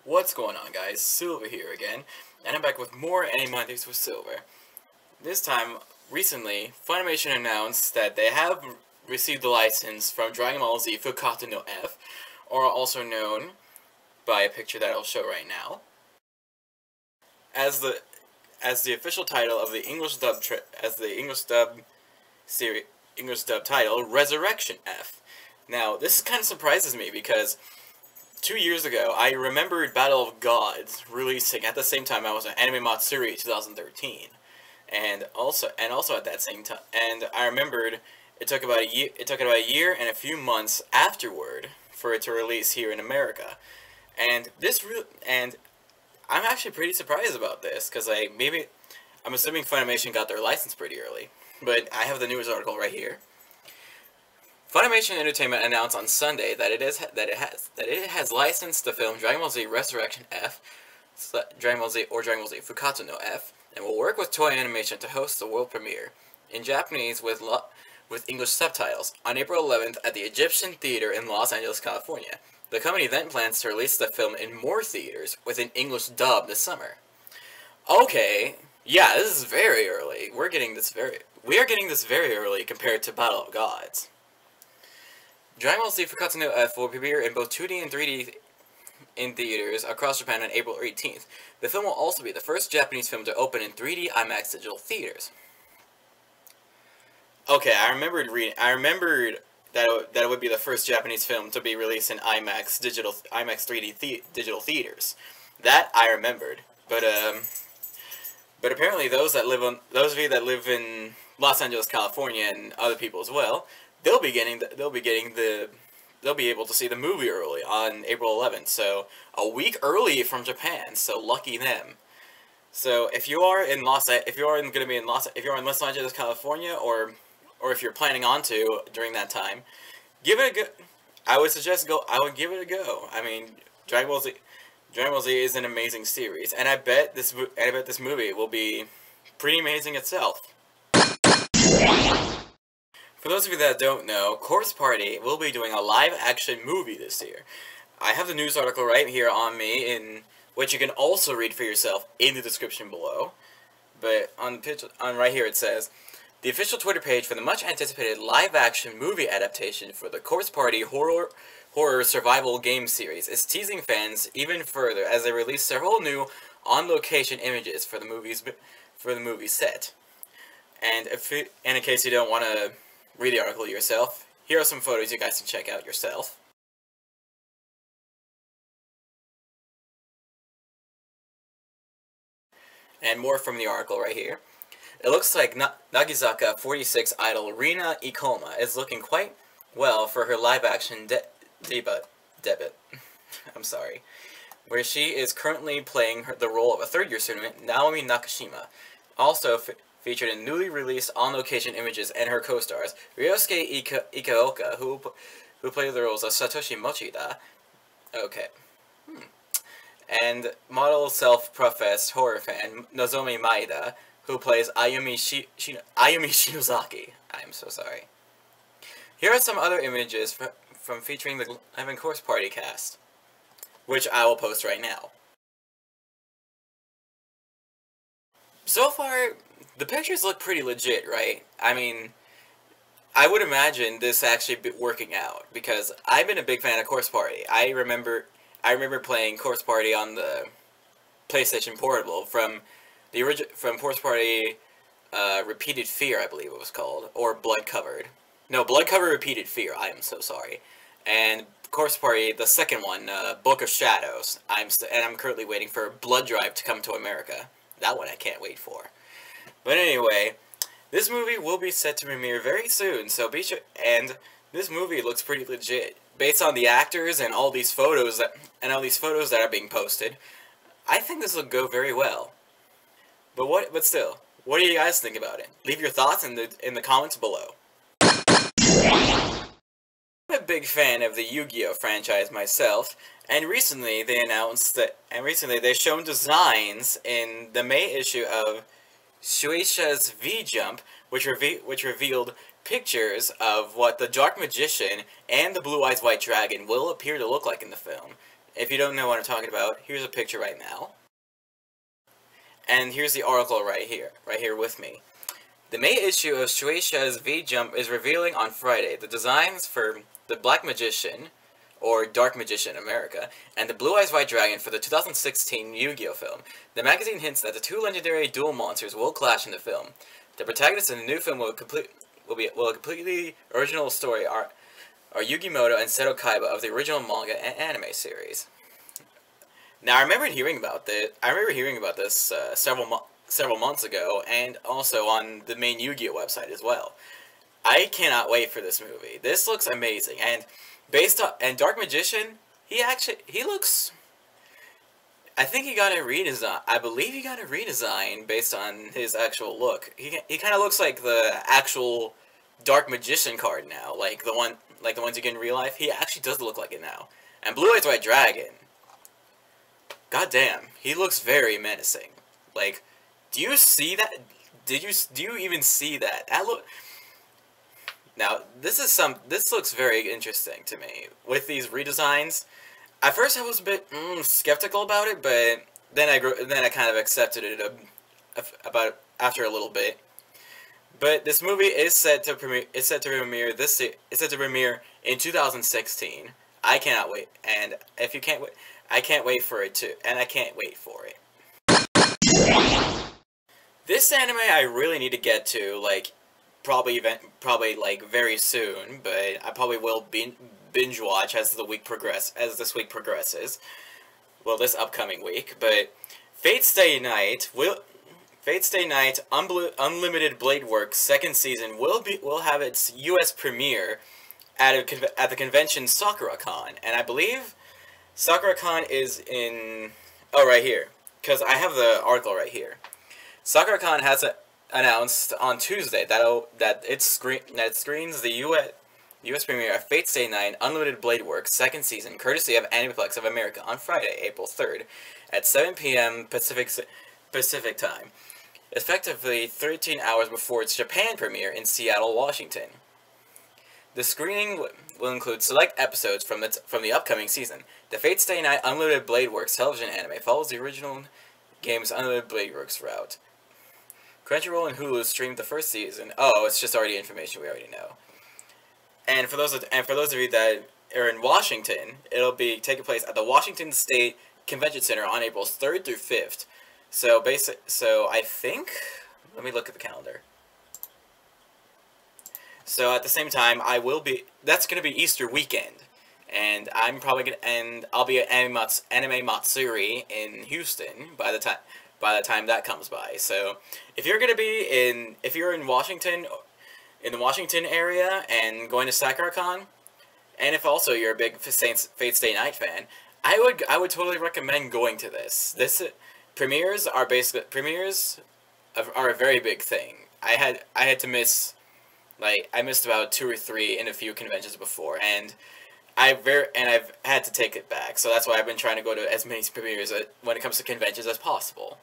What's going on, guys? Silver here again, and I'm back with more Animondays with Silver. This time, recently, Funimation announced that they have received the license from Dragon Ball Z Fukato no F, or also known by a picture that I'll show right now, as the official title of the English dub English dub title, Ressurection F. Now, this kind of surprises me because 2 years ago, I remembered Battle of Gods releasing at the same time I was on Anime Matsuri 2013, and also at that same time, and I remembered it took about a year and a few months afterward for it to release here in America, and I'm actually pretty surprised about this because I'm assuming Funimation got their license pretty early, but I have the news article right here. Funimation Entertainment announced on Sunday that it has licensed the film Dragon Ball Z Ressurection F, Dragon Ball Z Fukato no F, and will work with Toei Animation to host the world premiere in Japanese with English subtitles on April 11th at the Egyptian Theater in Los Angeles, California. The company then plans to release the film in more theaters with an English dub this summer. Okay, yeah, this is very early. We are getting this very early compared to Battle of Gods. Dragon Ball Z Fukato no F will premiere in both 2D and 3D in theaters across Japan on April 18th. The film will also be the first Japanese film to open in 3D IMAX digital theaters. Okay, I remembered that it would be the first Japanese film to be released in IMAX 3D digital theaters. That I remembered, but apparently those of you that live in Los Angeles, California, and other people as well, they'll be able to see the movie early on April 11th, so a week early from Japan. So lucky them. So if you are in Los Angeles, California, or if you're planning on to during that time, give it a go. I would give it a go. I mean, Dragon Ball Z is an amazing series, and I bet this movie will be pretty amazing itself. For those of you that don't know, Corpse Party will be doing a live-action movie this year. I have the news article right here on me, in which you can also read for yourself in the description below. But on right here it says, the official Twitter page for the much-anticipated live-action movie adaptation for the Corpse Party horror survival game series is teasing fans even further as they release several new on-location images for the movie set. And in case you don't want to read the article yourself, here are some photos you guys can check out yourself. And more from the article right here. It looks like Nagizaka 46 idol Rina Ikoma is looking quite well for her live-action debut. I'm sorry. Where she is currently playing the role of a third-year student, Naomi Nakashima. Also featured in newly released on-location images and her co-stars, Ryosuke Ikaoka, who played the roles of Satoshi Mochida, and model self-professed horror fan, Nozomi Maeda, who plays Ayumi Shinozaki. I'm so sorry. Here are some other images from featuring the Live Corpse Party cast, which I will post right now. So far, the pictures look pretty legit, right? I mean, I would imagine this actually working out, because I've been a big fan of Corpse Party. I remember playing Corpse Party on the PlayStation Portable from Corpse Party Repeated Fear, I believe it was called, or Blood Covered. No, Blood Covered Repeated Fear. I am so sorry. And Corpse Party, the second one, Book of Shadows. I'm currently waiting for Blood Drive to come to America. That one I can't wait for. But anyway, this movie will be set to premiere very soon, so be sure. And this movie looks pretty legit, based on the actors and all these photos that are being posted. I think this will go very well. But still, what do you guys think about it? Leave your thoughts in the comments below. I'm a big fan of the YuGiOh franchise myself, and recently they've shown designs in the May issue of Shueisha's V-Jump, which revealed pictures of what the Dark Magician and the Blue Eyes White Dragon will appear to look like in the film. If you don't know what I'm talking about, here's a picture right now. And here's the article right here with me. The May issue of Shueisha's V-Jump is revealing on Friday the designs for the Black Magician, or Dark Magician in America, and the Blue Eyes White Dragon for the 2016 Yu-Gi-Oh film. The magazine hints that the two legendary duel monsters will clash in the film. The protagonists in the new film will a completely original story are Yugimoto and Seto Kaiba of the original manga and anime series. Now, I remember hearing about this several months ago, and also on the main Yu-Gi-Oh website as well. I cannot wait for this movie. This looks amazing, and Dark Magician, he looks. I think he got a redesign. I believe he got a redesign based on his actual look. He kind of looks like the actual Dark Magician card now, like the ones you get in real life. He actually does look like it now. And Blue Eyes White Dragon. God damn, he looks very menacing. Like, do you see that? Do you even see that? Now, this looks very interesting to me with these redesigns. At first, I was a bit skeptical about it, but then I kind of accepted it after a little bit. But this movie is set to premiere. It's set to premiere in 2016. I cannot wait, and if you can't wait, I can't wait for it too, and I can't wait for it. This anime I really need to get to, like, probably like very soon, but I probably will binge watch as this week progresses. Well, this upcoming week, but Fate Stay Night Unlimited Blade Works second season will have its U.S. premiere at the convention Sakura-Con, and I believe Sakura-Con is in right here, because I have the article right here. Sakura-Con has announced on Tuesday that it screens the U.S. premiere of Fate Stay Night Unlimited Blade Works second season, courtesy of Aniplex of America, on Friday, April 3rd, at 7 p.m. Pacific time, effectively 13 hours before its Japan premiere in Seattle, Washington. The screening will include select episodes from the upcoming season. The Fate Stay Night Unlimited Blade Works television anime follows the original game's Unlimited Blade Works route. Crunchyroll and Hulu streamed the first season. Oh, it's just already information we already know. And for those of you that are in Washington, it'll be taking place at the Washington State Convention Center on April 3rd through 5th. So I think, let me look at the calendar. So at the same time, that's gonna be Easter weekend, and I'll be at Anime Matsuri in Houston by the time that comes by. So if you're in Washington, in the Washington area, and going to Sakura-Con, and if also you're a big Fate Stay Night fan, I would totally recommend going to this. Premieres are a very big thing. I had to miss, I missed about 2 or 3 in a few conventions before, and I've had to take it back. So that's why I've been trying to go to as many premieres when it comes to conventions as possible.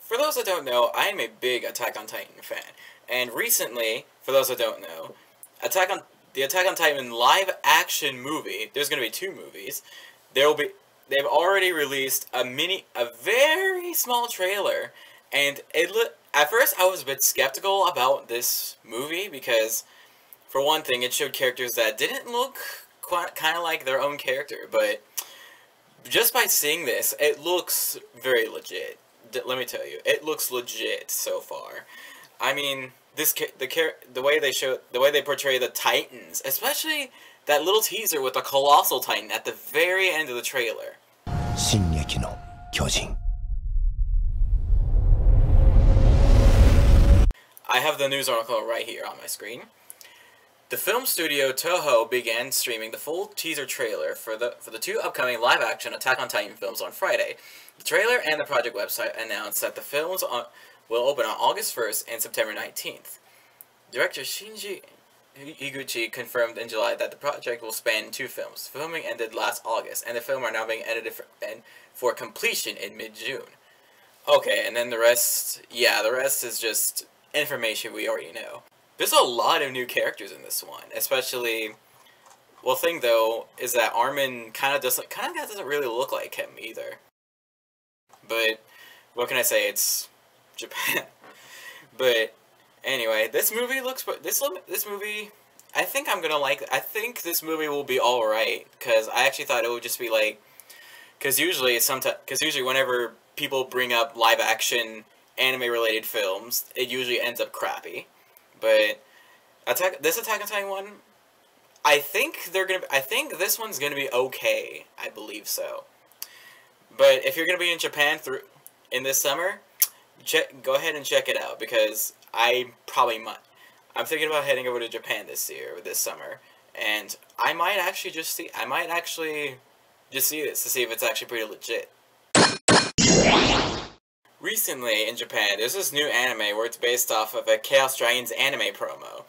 For those that don't know, I am a big Attack on Titan fan, and recently, for those that don't know, the Attack on Titan live-action movie. There's going to be 2 movies. They've already released a very small trailer, and at first I was a bit skeptical about this movie because, for one thing, it showed characters that didn't look kind of like their own character, but just by seeing this, it looks very legit. Let me tell you, it looks legit so far. I mean, the way they portray the Titans, especially that little teaser with the Colossal Titan at the very end of the trailer. I have the news article right here on my screen. The film studio Toho began streaming the full teaser trailer for the 2 upcoming live-action Attack on Titan films on Friday. The trailer and the project website announced that the films will open on August 1st and September 19th. Director Shinji Higuchi confirmed in July that the project will span 2 films. Filming ended last August, and the film are now being edited for completion in mid-June. Okay, and then the rest is just information we already know. There's a lot of new characters in this one, especially Well, thing though is that Armin kind of doesn't really look like him either. But what can I say? It's Japan. But anyway, this movie looks. This movie, I think I'm gonna like. I think this movie will be all right because I actually thought it would just be like. Because usually whenever people bring up live action anime related films, it usually ends up crappy. But this Attack on Titan one, I think this one's gonna be okay. I believe so. But if you're gonna be in Japan in this summer, go ahead and check it out because I probably might. I'm thinking about heading over to Japan this summer, and I might actually just see this to see if it's actually pretty legit. Recently in Japan, there's this new anime where it's based off of a Chaos Dragons anime promo.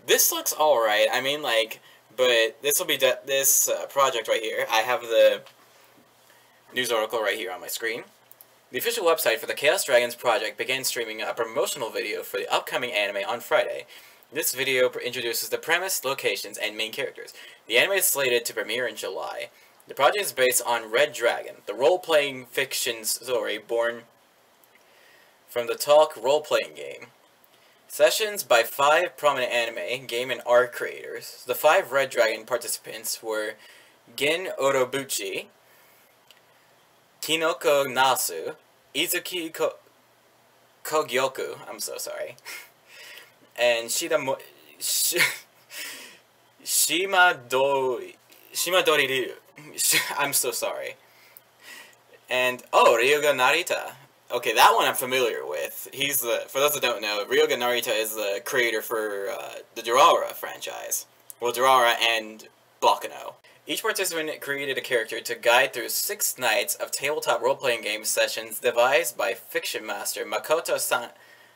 This looks alright. I mean, like, but this will be this project right here. I have the news article right here on my screen. The official website for the Chaos Dragons project began streaming a promotional video for the upcoming anime on Friday. This video introduces the premise, locations, and main characters. The anime is slated to premiere in July. The project is based on Red Dragon, the role-playing fiction story born from the Talk role-playing game. Sessions by 5 prominent anime, game, and art creators. The 5 Red Dragon participants were Gin Orobuchi, Kinoko Nasu, Izuki Kogyoku, I'm so sorry, and Shimadori, I'm so sorry, and Ryuga Narita. Okay, that one I'm familiar with. For those that don't know, Ryuga Narita is the creator for the Durara franchise. Well, Durara and Baccano. Each participant created a character to guide through 6 nights of tabletop role-playing game sessions devised by fiction master Makoto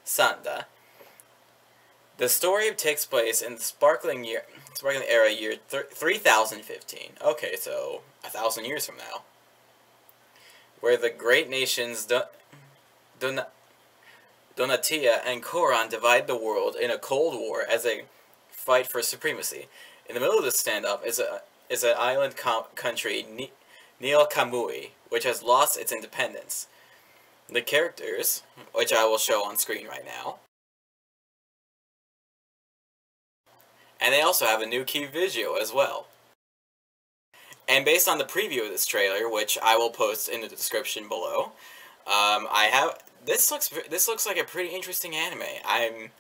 Sanda. The story takes place in the sparkling era year 3015. Okay, so 1,000 years from now, where the great nations Donatia and Koran divide the world in a cold war as they fight for supremacy. In the middle of the standoff is an island country, Neo Kamui, which has lost its independence. The characters, which I will show on screen right now, and they also have a new key visual as well. And based on the preview of this trailer, which I will post in the description below, this looks like a pretty interesting anime. I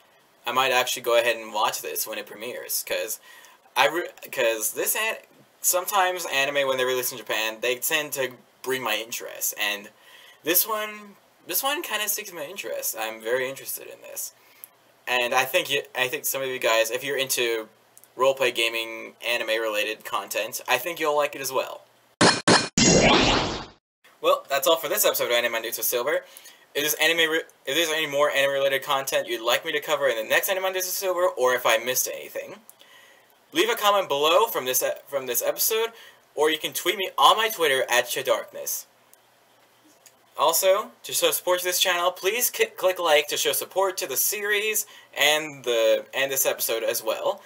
might actually go ahead and watch this when it premieres, because sometimes anime, when they release in Japan, they tend to bring my interest, and this one kind of sticks my interest. I'm very interested in this, and I think some of you guys, if you're into roleplay gaming anime related content, I think you'll like it as well. Well, that's all for this episode of Animondays with Silver. If there's any more anime related content you'd like me to cover in the next Animondays with Silver, or if I missed anything, leave a comment below from this episode, or you can tweet me on my Twitter at Shadarkness. Also, to show support to this channel, please click like to show support to the series and this episode as well.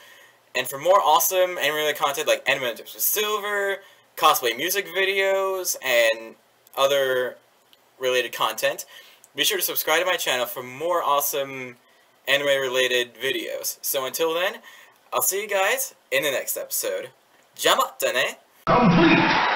And for more awesome anime-related content like Animondays with Silver, cosplay music videos, and other related content, be sure to subscribe to my channel for more awesome anime-related videos. So until then, I'll see you guys in the next episode. Jamata ne! Complete!